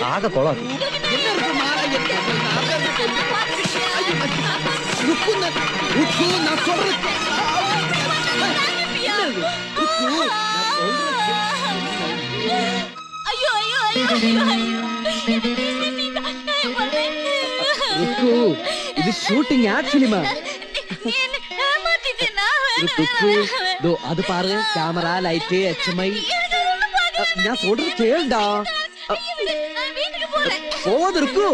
ആകെ കൊളാക്കി ഇത് shooting actually அது பாருங்க கேமரா லைட்டு HMI நான் சொல்றது கேளுடா போது இருக்கு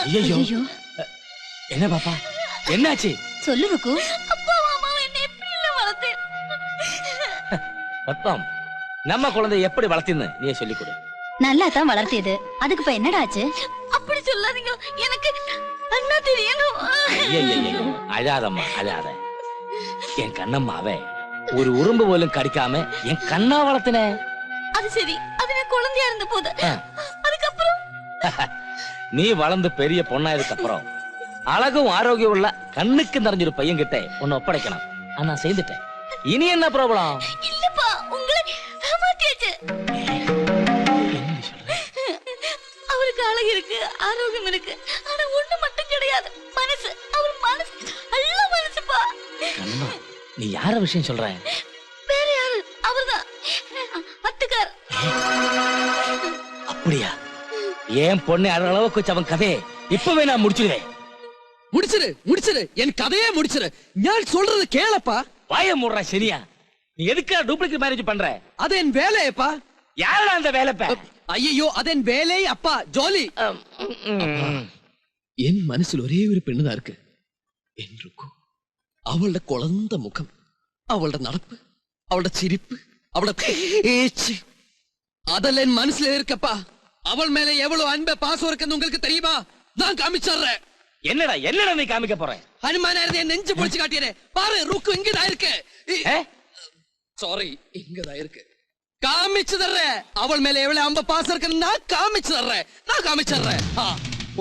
ஐயோ என்ன பாப்பா என்னாச்சு சொல்லு ருக்கு அப்பா அம்மா என்ன எப்படி வளர்த்து பத்தம் நம்ம குழந்தை எப்படி வளர்த்தின்னு நீ சொல்லி கொடு நல்லா தான் வளர்த்தியது அதுக்கு இப்ப என்னடா ஆச்சு அப்படி சொல்லாதீங்க எனக்கு அண்ணா தெரியணும் அழாதம்மா அழாத என் கண்ணம்மாவே ஒரு உறும்பு போலும் கடிக்காம என் கண்ணா வளர்த்தின அது சரி அது நான் குழந்தையா இருந்த போது அதுக்கப்புறம் நீ வளர்ந்து பெரிய பொண்ணாயதுக்கு அப்புறம் அழகும் ஆரோக்கியம் உள்ள கண்ணுக்கு நிறைஞ்சொரு பையன் கிட்ட உன்னை ஒப்படைக்கணும் ஆனா செய்துட்டேன் இனி என்ன ப்ராப்ளம் இல்லப்பா உங்களை ஏமாத்தியாச்சு அவருக்கு அழகு இருக்கு ஆரோக்கியம் இருக்கு ஆனா ஒண்ணு மட்டும் கிடையாது மனசு அவர் மனசு நல்ல மனசுப்பா கண்ணம்மா நீ யார விஷயம் சொல்ற வேற யாரு அவர்தான் அத்துக்கார் அப்படியா ஏன் பொண்ணு அளவுக்கு வச்சு அவன் கதையை இப்பவே நான் முடிச்சிடுவேன் முடிச்சிரு என் கதையே முடிச்சிரு நான் சொல்றது கேளப்பா வாய மூடுற சரியா நீ எதுக்கு டூப்ளிகேட் மேரேஜ் பண்ற அது என் வேலையப்பா யாரா அந்த வேலை ஐயோ அதன் வேலை அப்பா ஜோலி என் മനസ്സിൽ ഒരേ ഒരു പെണ്ണുതാ இருக்கு என்றுக்கும் அவளோட குழந்தை முகம் அவளோட நடப்பு அவளோட சிரிப்பு அவளோட பேச்சு அதெல்லாம் என் மனசுல இருக்கப்பா அவள் மேல எவ்வளவு அன்பை பாசம் இருக்குன்னு உங்களுக்கு தெரியுமா நான் காமிச்சறேன் என்னடா நீ காமிக்க போற ஹனுமானா இருந்து என் நெஞ்சு பொளிச்சு காட்டியறே பாரு ருக்கு இங்கதான் இருக்கு சாரி இங்கதான் இருக்கு காமிச்சு தர்றேன் அவள் மேல எவ்வளவு அன்ப பாசம் இருக்குன்னு நான் காமிச்சு தர்றேன்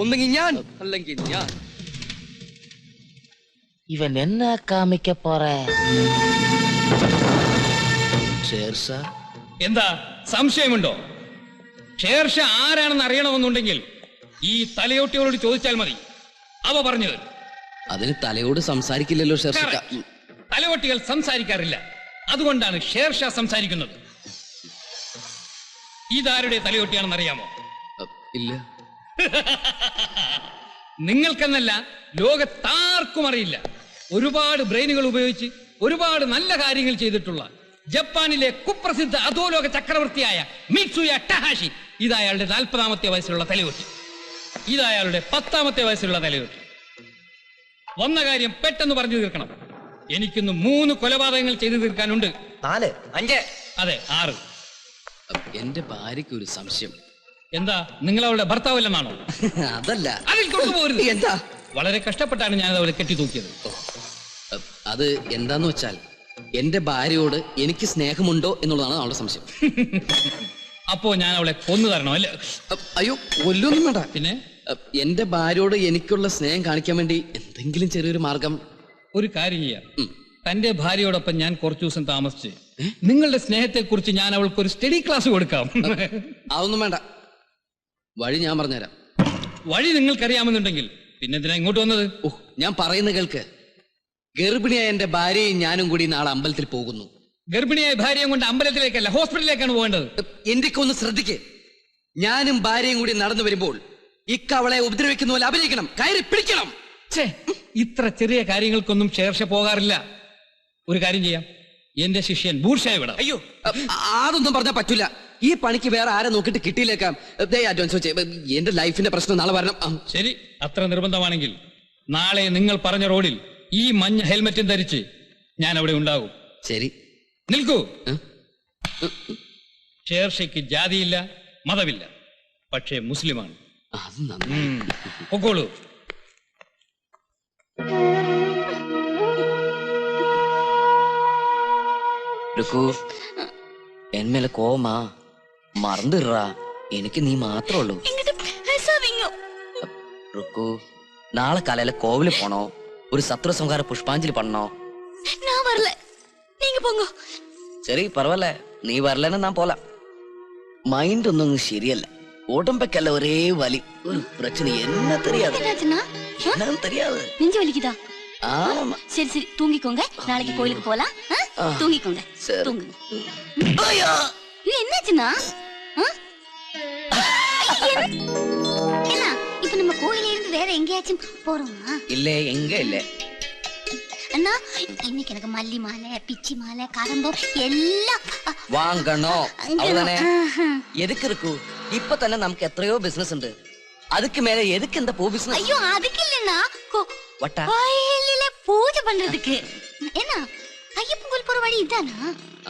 ഒന്നെങ്കിൽ ഞാൻ അല്ലെങ്കിൽ ഞാൻ ഇവൻ എന്നെ കാമിക്ക പോറേ ഷേർഷാ എന്താ സംശയമുണ്ടോ ഷേർഷാ ആരാണെന്ന് അറിയണമെന്നുണ്ടെങ്കിൽ ഈ തലയോട്ടിയോട് ചോദിച്ചാൽ മതി അവ പറഞ്ഞത് അതിന് തലയോട് സംസാരിക്കില്ലല്ലോ ഷേർഷാ തലയോട്ടികൾ സംസാരിക്കാറില്ല അതുകൊണ്ടാണ് ഷേർഷാ സംസാരിക്കുന്നത് ഇതാരുടെ തലയോട്ടിയാണെന്ന് അറിയാമോ ഇല്ല നിങ്ങൾക്കെന്നല്ല ലോകത്താർക്കും അറിയില്ല ഒരുപാട് ബ്രെയിനുകൾ ഉപയോഗിച്ച് ഒരുപാട് നല്ല കാര്യങ്ങൾ ചെയ്തിട്ടുള്ള ജപ്പാനിലെ കുപ്രസിദ്ധ അധോലോക ചക്രവർത്തിയായ മിത്സുയ ടഹാഷി ഇതയാളുടെ 40ാമത്തെ വയസ്സിലുള്ള തലയോട്ടി ഇതയാളുടെ 10ാമത്തെ വയസ്സിലുള്ള തലയോട്ടി വന്ന കാര്യം പെട്ടെന്ന് പറഞ്ഞു തീർക്കണം എനിക്കിന്ന് 3 കൊലപാതകങ്ങൾ ചെയ്തു തീർക്കാനുണ്ട് 4 5 അതെ 6 എന്റെ ഭാര്യയ്ക്ക് ഒരു സംശയം എന്താ നിങ്ങൾ അവളുടെ ഭർത്താവല്ലെന്നാണോ അതല്ല അതിൽ കൊണ്ടുപോകരുത് എന്താ വളരെ കഷ്ടപ്പെട്ടാണ് ഞാൻ അവളെ കെട്ടി തൂക്കിയത് അത് എന്താന്ന് വെച്ചാൽ എന്റെ ഭാര്യയോട് എനിക്ക് സ്നേഹമുണ്ടോ എന്നുള്ളതാണ് അവളുടെ സംശയം അപ്പോ ഞാൻ അവളെ കൊന്നു തരണം അല്ലേ അയ്യോ കൊല്ലൊന്നും വേണ്ട പിന്നെ എന്റെ ഭാര്യയോട് എനിക്കുള്ള സ്നേഹം കാണിക്കാൻ വേണ്ടി എന്തെങ്കിലും ചെറിയൊരു മാർഗം ഒരു കാര്യം ചെയ്യാം തന്റെ ഭാര്യയോടൊപ്പം ഞാൻ കുറച്ചു ദിവസം താമസിച്ച് നിങ്ങളുടെ സ്നേഹത്തെ കുറിച്ച് ഞാൻ അവൾക്ക് ഒരു സ്റ്റഡി ക്ലാസ് കൊടുക്കാം അതൊന്നും വേണ്ട വഴി ഞാൻ പറഞ്ഞുതരാം വഴി നിങ്ങൾക്കറിയാമെന്നുണ്ടെങ്കിൽ പിന്നെ എന്തിനാ ഇങ്ങോട്ട് വന്നത് ഞാൻ പറയുന്ന കേൾക്ക് ഗർഭിണിയായ എന്റെ ഭാര്യയും ഞാനും കൂടി നാളെ അമ്പലത്തിൽ പോകുന്നു ഗർഭിണിയായ ഭാര്യയും കൊണ്ട് അമ്പലത്തിലേക്കല്ല ഹോസ്പിറ്റലിലേക്കാണ് പോകേണ്ടത് എന്റെയൊക്കെ ഒന്ന് ശ്രദ്ധിക്ക് ഞാനും ഭാര്യയും കൂടി നടന്നു വരുമ്പോൾ ഇക്കവളെ ഉപദ്രവിക്കുന്ന പോലെ അഭിനയിക്കണം കയറി പിടിക്കണം ഇത്ര ചെറിയ കാര്യങ്ങൾക്കൊന്നും ഷേർഷ പോകാറില്ല ഒരു കാര്യം ചെയ്യാം എന്റെ ശിഷ്യൻ ബൂർഷായ വിടാം അയ്യോ അതൊന്നും പറഞ്ഞാൽ പറ്റൂല ഈ പണിക്ക് വേറെ ആരെ നോക്കിട്ട് കിട്ടിയില്ലേക്കാം എന്റെ ലൈഫിന്റെ പ്രശ്നം നാളെ വരണം ശരി അത്ര നിർബന്ധമാണെങ്കിൽ നാളെ നിങ്ങൾ പറഞ്ഞ റോഡിൽ ഈ മഞ്ഞ ഹെൽമെറ്റും ധരിച്ച് ഞാൻ അവിടെ ഉണ്ടാകും ശരി നിൽക്കൂ ഷേർഷയ്ക്ക് ജാതിയില്ല മതമില്ല പക്ഷേ മുസ്ലിമാണ്. അത് നന്നായി. പൊക്കോളൂ. ருக்கு என் மேல கோவமா மறந்துடுறா. எனக்கு நீ மாத்திரம் உള്ളൂ. எங்கிட்ட பேசாதீங்க. ருக்கு நாளை காலையில கோவிலுக்கு போனோம். ஒரு சத்ரு சம்ஹார புஷ்பாஞ்சலி பண்ணோம். நான் வரல, நீங்க போங்க. சரி பரவாயில்ல, நீ வரலன்னா நான் போலாம். மைண்ட் ஒன்னும் சரியல்ல. உடம்புக்கல்ல ஒரே வலி. ஒரு பிரச்சனை என்ன தெரியாது. என்னாச்சுன்னா என்னன்னு தெரியாது. நெஞ்சு வலிக்குதா? ஆமா சரி சரி தூங்கிக்கோங்க, நாளைக்கு கோயிலுக்கு போலாம். தூங்கிக்கோங்க, சரி. தூங்குங்க. ஐயோ! இது என்னாச்சுன்னா என்ன இப்ப நம்ம கோயில இருந்து வேற எங்கேயாச்சும் போறோமா? இல்ல எங்க இல்ல. அண்ணா இன்னைக்கு எனக்கு மல்லி மாலை, பிச்சி மாலை, கரம்பம் எல்லாம் വാങ്ങണോ അவ்வளவுதானே. எதுக்கு இருக்கு? இப்ப തന്നെ നമുക്ക് എത്രയോ ബിസിനസ് ഉണ്ട്. அதுக்கு மேல எதுக்கு இந்த பூ பிசினஸ்? ஐயோ அதுக்கு இல்லன்னா வட்டா கோயிலில பூஜை பண்றதுக்கு. என்ன ஐயப்பன் கோயில் போற வழி இதானா?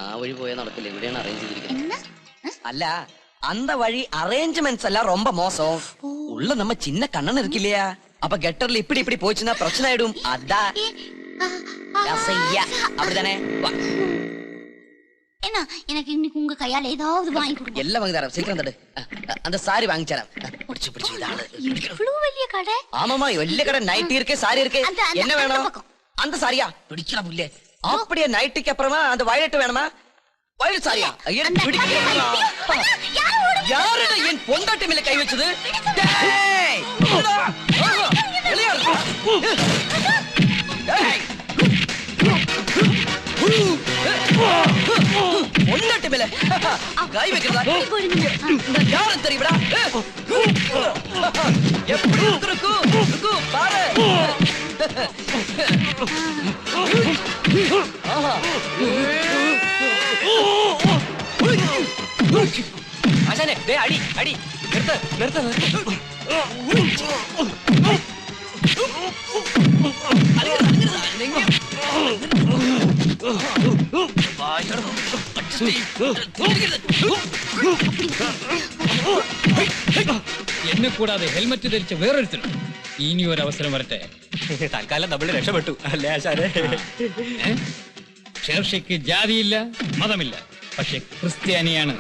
ആ വഴി പോയാൽ നടക്കില്ല. ഇവിടെയാണ് അറേഞ്ച് ചെയ്തിരിക്കുന്നത്. என்ன അല്ല அந்த வழி அரேஞ்ச்மெண்ட்ஸ் எல்லாம் ரொம்ப மோசம். உள்ள நம்ம சின்ன கண்ணன் இருக்கு இல்லையா? அப்ப கெட்டர்ல இப்படி இப்படி போச்சுன்னா பிரச்சனை ஆயிடும். அதான் ரசையா. அப்படிதானே? வா. என்ன எனக்கு இன்னைக்கு உங்க கையால ஏதாவது வாங்கி கொடுங்க. எல்லாம் வாங்கி தரேன். சீக்கிரம் தடு. அந்த சாரி வாங்கி தரேன். பிடிச்சு பிடிச்சு இதாளு. இவ்வளவு பெரிய கடை. ஆமாமா വലിയ கடை. நைட்டி இருக்கு, சாரி இருக்கு. என்ன வேணும்? பக்கம். அந்த சாரியா? பிடிக்கலாம் புள்ளே. அப்படியே நைட்டுக்கு அப்புறமா அந்த வயலட் வேணுமா? வயலட் சாரியா? ஐயா பிடிக்கல. யாருடா என் பொண்டாட்டி மேல கை வச்சது? டேய்! வெளியே வா. டேய்! பொண்டாட்டி மேல கை வைக்கிறதா? யாரும் தெரியுமா? எப்படி இருக்கு பாரு. ஆசானே, டேய் அடி அடி. நிறுத்து நிறுத்து நிறுத்து. എന്നെ കൂടാതെ ഹെൽമറ്റ് ധരിച്ച വേറൊരുത്തരും ഇനി ഒരു അവസരം വരട്ടെ. തൽക്കാലം നമ്മൾ രക്ഷപ്പെട്ടു അല്ലേ ആശാനെ? ഷേർഷയ്ക്ക് ജാതിയില്ല, മതമില്ല, പക്ഷെ ക്രിസ്ത്യാനിയാണ്.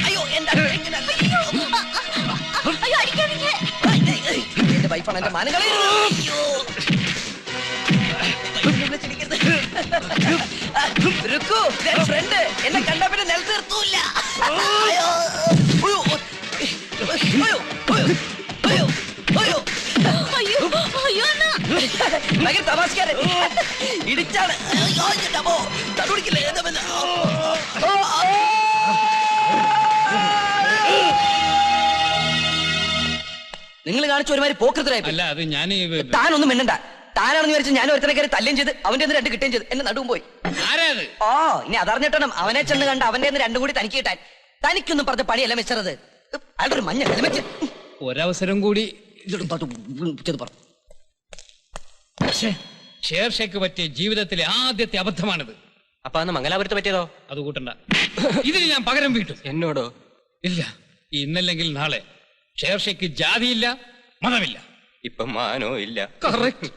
അയ്യോ എന്താ ஐயோ அடிக்காதீங்க. എന്റെ വൈഫാണ് എന്റെ മാനങ്ങളെ. ருக்கு ഫ്രണ്ട് എന്നെ കണ്ട പിന്നെ നില തീർത്തൂല്ല. അയ്യോ അയ്യോ അയ്യോ അയ്യോ അയ്യോ ஐயோ ஐயோ அண்ணா. ഭയങ്കര തമാശക്കാരൻ. ഇടിച്ചാണ്. തടുടിക്കില്ല. നിങ്ങൾ കാണിച്ച ഒരുമാതിരി പോക്കൃതരായി. അല്ല അത് ഞാൻ താനൊന്നും മിണ്ടണ്ട. താനാണെന്ന് വിചാരിച്ച് ഞാൻ ഒരുത്തനെ കയറി തല്ലുകയും ചെയ്ത് അവന്റെ രണ്ട് കിട്ടുകയും ചെയ്ത് എന്നെ നടുവും പോയി. ആരാത്? ഓ ഇനി അതറിഞ്ഞിട്ടണം അവനെ ചെന്ന് കണ്ട് അവന്റെ രണ്ടും കൂടി തനിക്ക് കിട്ടാൻ. തനിക്കൊന്നും പറഞ്ഞ പണിയല്ല മിച്ചറത്. അയാളുടെ ഒരു മഞ്ഞ ഹെൽമെറ്റ്. ഒരവസരം കൂടി. ഷേർഷയ്ക്ക് പറ്റിയ ജീവിതത്തിലെ ആദ്യത്തെ അബദ്ധമാണിത്. അപ്പൊ അന്ന് മംഗലാപുരത്ത് പറ്റിയതോ? അത് കൂട്ടണ്ട. ഇതിന് ഞാൻ പകരം വീട്ടും. എന്നോടോ? ഇല്ല, ഇന്നല്ലെങ്കിൽ നാളെ ഷേർഷയ്ക്ക് ജാതിയില്ല, മതമില്ല. ഇപ്പൊ മാനോ ഇല്ല. കറക്റ്റ്.